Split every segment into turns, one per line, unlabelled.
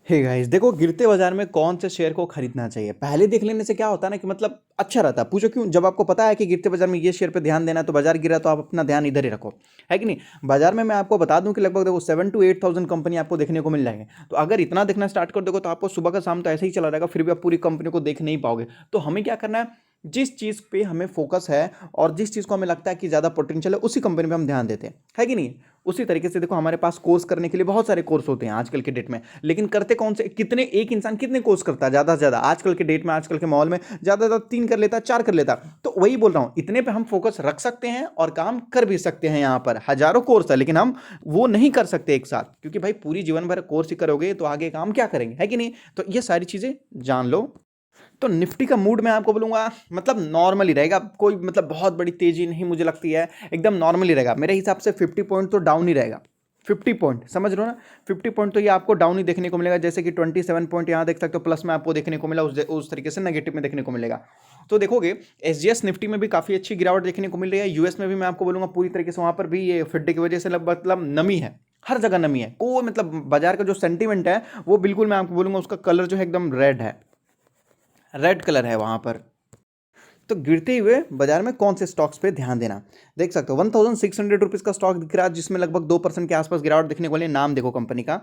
Hey guys, देखो गिरते बाजार में कौन से शेयर को खरीदना चाहिए। पहले देख लेने से क्या होता है ना कि मतलब अच्छा रहता है। पूछो क्यों? जब आपको पता है कि गिरते बाजार में ये शेयर पे ध्यान देना है तो बाजार गिरा तो आप अपना ध्यान इधर ही रखो, है कि नहीं। बाजार में मैं आपको बता दूं कि लगभग देखो 7 to 8 thousand कंपनी आपको देखने को मिल जाएंगे। तो अगर इतना देखना स्टार्ट कर दोगे तो आपको सुबह का शाम तो ऐसे ही चला रहेगा, फिर भी आप पूरी कंपनी को देख नहीं पाओगे। तो हमें क्या करना है, जिस चीज़ पे हमें फोकस है और जिस चीज़ को हमें लगता है कि ज़्यादा पोटेंशियल है उसी कंपनी पे हम ध्यान देते हैं, है कि नहीं। उसी तरीके से देखो हमारे पास कोर्स करने के लिए बहुत सारे कोर्स होते हैं आजकल के डेट में, लेकिन करते कौन से? कितने? एक इंसान कितने कोर्स करता है ज़्यादा से ज़्यादा आजकल के डेट में, आजकल के माहौल में ज़्यादा से ज़्यादा 3 कर लेता है, 4 कर लेता है। तो वही बोल रहा हूँ, इतने पे हम फोकस रख सकते हैं और काम कर भी सकते हैं। यहाँ पर हजारों कोर्स है लेकिन हम वो नहीं कर सकते एक साथ, क्योंकि भाई पूरी जीवन भर कोर्स ही करोगे तो आगे काम क्या करेंगे, है कि नहीं। तो ये सारी चीज़ें जान लो। तो निफ्टी का मूड मैं आपको बोलूंगा मतलब नॉर्मल ही रहेगा, कोई मतलब बहुत बड़ी तेजी नहीं मुझे लगती है, एकदम नॉर्मल ही रहेगा मेरे हिसाब से। 50 पॉइंट तो डाउन ही रहेगा। 50 पॉइंट समझ रहे हो ना। 50 पॉइंट तो ये आपको डाउन ही देखने को मिलेगा, जैसे कि 27 पॉइंट यहाँ देख सकते हो प्लस में आपको देखने को मिला, उस तरीके से नेगेटिव में देखने को मिलेगा। तो देखोगे एसजीएस निफ्टी में भी काफी अच्छी गिरावट देखने को मिल रही है। यूएस में भी मैं आपको बोलूंगा पूरी तरीके से वहां पर भी ये फिड्डे की वजह से मतलब नमी है, हर जगह नमी है। कोई मतलब बाजार का जो सेंटीमेंट है वो बिल्कुल मैं आपको बोलूंगा उसका कलर जो है एकदम रेड है, रेड कलर है वहां पर। तो गिरते हुए बाजार में कौन से स्टॉक्स पे ध्यान देना, देख सकते हो 1600 रुपीज का स्टॉक दिख रहा है जिसमें लगभग 2% के आसपास गिरावट देखने को मिली। नाम देखो कंपनी का,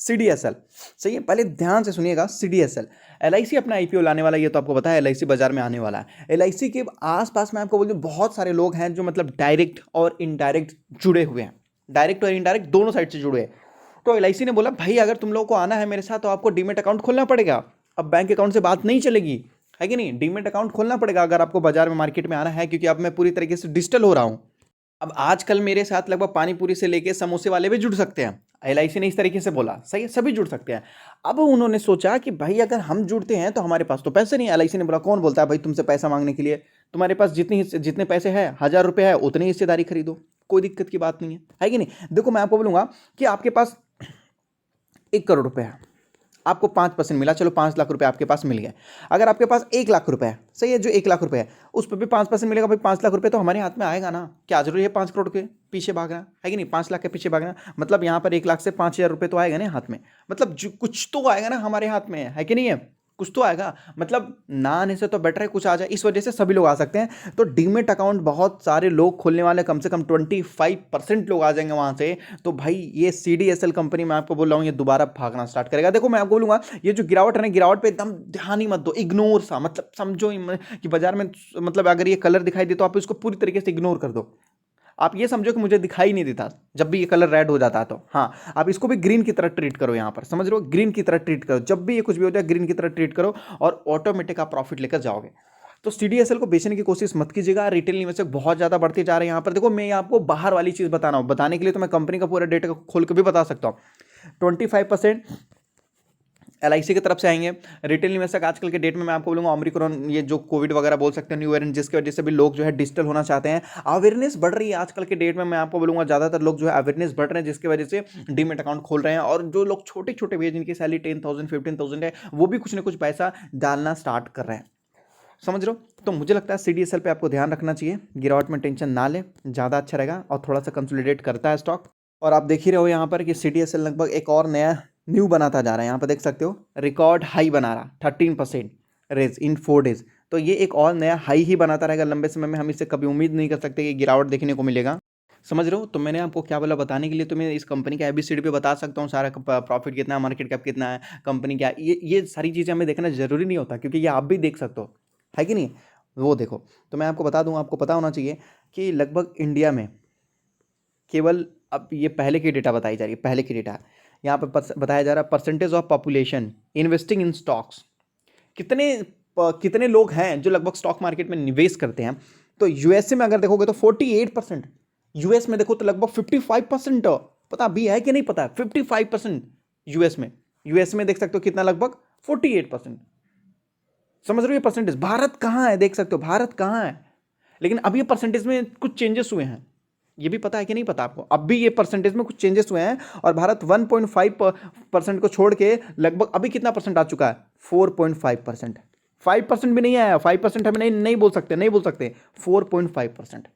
सीडीएसएल। सही है, पहले ध्यान से सुनिएगा। सीडीएसएल, एलआईसी अपना आईपीओ लाने वाला है, ये तो आपको पता है। एलआईसी बाजार में आने वाला है। एलआईसी के आसपास में आपको बोल दूं बहुत सारे लोग हैं जो मतलब डायरेक्ट और इनडायरेक्ट जुड़े हुए हैं, डायरेक्ट और इनडायरेक्ट दोनों साइड से जुड़े हैं। तो एलआईसी ने बोला भाई अगर तुम लोगों को आना है मेरे साथ तो आपको डीमेट अकाउंट खोलना पड़ेगा। अब बैंक अकाउंट से बात नहीं चलेगी, है कि नहीं। डीमेट अकाउंट खोलना पड़ेगा अगर आपको बाजार में मार्केट में आना है, क्योंकि अब मैं पूरी तरीके से डिजिटल हो रहा हूं। अब आजकल मेरे साथ लगभग पानी पूरी से लेके समोसे वाले भी जुड़ सकते हैं। एलआईसी ने इस तरीके से बोला, सही है, सभी जुड़ सकते हैं। अब उन्होंने सोचा कि भाई अगर हम जुड़ते हैं तो हमारे पास तो पैसे नहीं। एलआईसी ने बोला कौन बोलता है भाई तुमसे पैसा मांगने के लिए, तुम्हारे पास जितने पैसे हैं, 1000 रुपये है, उतनी हिस्सेदारी खरीदो, कोई दिक्कत की बात नहीं है कि नहीं। देखो मैं आपको बोलूंगा कि आपके पास 1 करोड़ रुपए है, आपको 5% मिला, चलो 5 लाख रुपए आपके पास मिल गए। अगर आपके पास 1 लाख रुपए है, सही है, जो 1 लाख रुपए है उस पर भी 5% मिलेगा। भाई 5 लाख रुपए तो हमारे हाथ में आएगा ना, क्या जरूरी है 5 करोड़ के पीछे भागना, है कि नहीं। 5 लाख के पीछे भागना मतलब यहाँ पर 1 लाख से 5000 रुपए तो आएगा ना हाथ में, मतलब कुछ तो आएगा ना हमारे हाथ में, है कि नहीं है। कुछ तो आएगा, मतलब ना आने से तो बेटर है कुछ आ जाए, इस वजह से सभी लोग आ सकते हैं। तो डीमेट अकाउंट बहुत सारे लोग खोलने वाले, कम से कम 25% लोग आ जाएंगे वहां से। तो भाई ये सीडीएसएल कंपनी मैं आपको बोल रहा हूँ ये दोबारा भागना स्टार्ट करेगा। देखो मैं आपको बोलूंगा ये जो गिरावट है ना, गिरावट पे एकदम ध्यान ही मत दो, इग्नोर सा, मतलब समझो कि बाजार में मतलब अगर ये कलर दिखाई दे तो आप इसको पूरी तरीके से इग्नोर कर दो। आप ये समझो कि मुझे दिखाई नहीं देता जब भी ये कलर रेड हो जाता है। तो हाँ, आप इसको भी ग्रीन की तरह ट्रीट करो, यहां पर समझ रहे हो, ग्रीन की तरह ट्रीट करो। जब भी ये कुछ भी हो जाए ग्रीन की तरह ट्रीट करो और ऑटोमेटिक आप प्रॉफिट लेकर जाओगे। तो सीडीएसएल को बेचने की कोशिश मत कीजिएगा। रिटेल निवेशक बहुत ज्यादा बढ़ते जा रहे हैं यहाँ पर। देखो मैं आपको बाहर वाली चीज बताना हूं, बताने के लिए तो मैं कंपनी का पूरा डेटा खोल के भी बता सकता हूं। 25% एलआईसी की तरफ से आएंगे। रिटेल निवेशक आजकल के डेट में मैं आपको बोलूंगा ओमिक्रॉन, ये जो कोविड वगैरह बोल सकते हैं, न्यू वेरिएंट, जिसकी वजह से भी लोग जो है डिजिटल होना चाहते हैं। अवेयरनेस बढ़ रही है आजकल के डेट में, मैं आपको बोलूंगा ज्यादातर लोग जो है अवेयरनेस बढ़ रहे हैं, जिसकी वजह से डीमेट अकाउंट खोल रहे हैं। और जो लोग छोटे छोटे भेज, जिनकी सैलरी 10,000 15,000 है, वो भी कुछ ना कुछ पैसा डालना स्टार्ट कर रहे हैं, समझ रहे हो। तो मुझे लगता है सीडीएसएल पे आपको ध्यान रखना चाहिए, गिरावट में टेंशन ना ले, ज़्यादा अच्छा रहेगा। और थोड़ा सा कंसोलिडेट करता है स्टॉक। और आप देख ही रहे हो यहाँ पर कि सीडीएसएल लगभग एक और नया न्यू बनाता जा रहा है। यहाँ पर देख सकते हो रिकॉर्ड हाई बना रहा, 13% रेज इन 4 डेज। तो ये एक और नया हाई ही बनाता रहेगा लंबे समय में। हम इससे कभी उम्मीद नहीं कर सकते कि गिरावट देखने को मिलेगा, समझ रहे हो। तो मैंने आपको क्या बोला बताने के लिए, तो मैं इस कंपनी का एबीसीडी पे बता सकता हूँ सारा, प्रॉफिट कितना है, मार्केट कैप कितना है, कंपनी क्या है। ये सारी चीज़ें हमें देखना जरूरी नहीं होता, क्योंकि ये आप भी देख सकते हो, है कि नहीं। वो देखो, तो मैं आपको बता दूं, आपको पता होना चाहिए कि लगभग इंडिया में केवल, अब ये पहले की डेटा बताई जा रही है, पहले की डेटा यहाँ पर बताया जा रहा है percentage of population investing in stocks. कितने कितने लोग हैं जो लगभग स्टॉक मार्केट में निवेश करते हैं। तो यूएसए में अगर देखोगे तो 48%, यूएस में देखो तो लगभग 55%। पता भी है कि नहीं पता है, 55% यूएस में। यूएस में देख सकते हो कितना, लगभग 48%। समझ रहे हो ये परसेंटेज। भारत कहाँ है, देख सकते हो भारत कहाँ है। लेकिन अब ये परसेंटेज में कुछ चेंजेस हुए हैं, ये भी पता है कि नहीं पता आपको। अब भी ये परसेंटेज में कुछ चेंजेस हुए हैं और भारत 1.5% को छोड़ के लगभग अभी कितना परसेंट आ चुका है, 4.5%। 5% भी नहीं आया, 5% हमें नहीं बोल सकते, नहीं बोल सकते, 4.5%।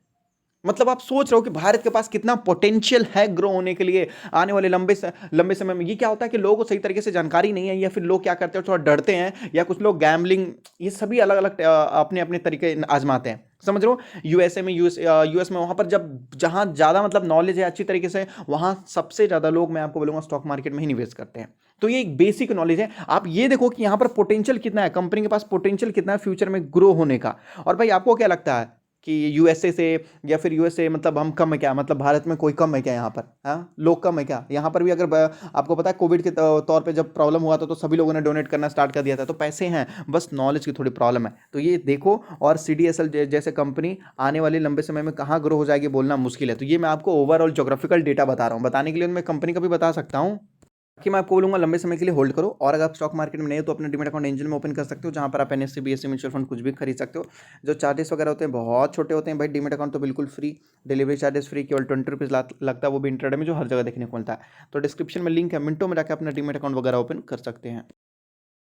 मतलब आप सोच रहे हो कि भारत के पास कितना पोटेंशियल है ग्रो होने के लिए आने वाले लंबे समय में। ये क्या होता है कि लोगों को सही तरीके से जानकारी नहीं है, या फिर लोग क्या करते हैं थोड़ा डरते हैं, या कुछ लोग गैम्बलिंग, ये सभी अलग अलग अपने अपने तरीके आजमाते हैं, समझ रहे हो। यूएस में वहां पर जब जहां ज्यादा मतलब नॉलेज है अच्छी तरीके से, वहां सबसे ज्यादा लोग मैं आपको बोलूंगा स्टॉक मार्केट में ही निवेश करते हैं। तो ये एक बेसिक नॉलेज है। आप ये देखो कि यहां पर पोटेंशियल कितना है, कंपनी के पास पोटेंशियल कितना है फ्यूचर में ग्रो होने का। और भाई आपको क्या लगता है कि यूएसए से, या फिर यूएसए मतलब हम कम है क्या, मतलब भारत में कोई कम है क्या यहाँ पर, हाँ लोग कम है क्या यहाँ पर भी। अगर आपको पता है कोविड के तौर पे जब प्रॉब्लम हुआ था तो सभी लोगों ने डोनेट करना स्टार्ट कर दिया था। तो पैसे हैं, बस नॉलेज की थोड़ी प्रॉब्लम है। तो ये देखो, और सीडीएसएल जैसे कंपनी आने वाले लंबे समय में कहाँ ग्रो हो जाएगी बोलना मुश्किल है। तो ये मैं आपको ओवरऑल ज्योग्राफिकल डेटा बता रहा हूँ, बताने के लिए मैं कंपनी का भी बता सकता हूँ कि मैं आपको बोलूंगा लंबे समय के लिए होल्ड करो। और अगर आप स्टॉक मार्केट में नहीं हो तो अपना डीमैट अकाउंट एंजल में ओपन कर सकते हो, जहां पर आप एनएससी बीएससी म्यूचुअल फंड कुछ भी खरीद सकते हो। जो चार्जेस वगैरह होते हैं बहुत छोटे होते हैं भाई। डीमैट अकाउंट तो बिल्कुल फ्री, डिलीवरी चार्जेस फ्री, केवल 20 रुपीज़ लगता है, वो भी इंटरडे में जो हर जगह देखने को मिलता है। तो डिस्क्रिप्शन में लिंक है, मिनटों में जाकर अपना डीमैट अकाउंट वगैरह ओपन कर सकते हैं।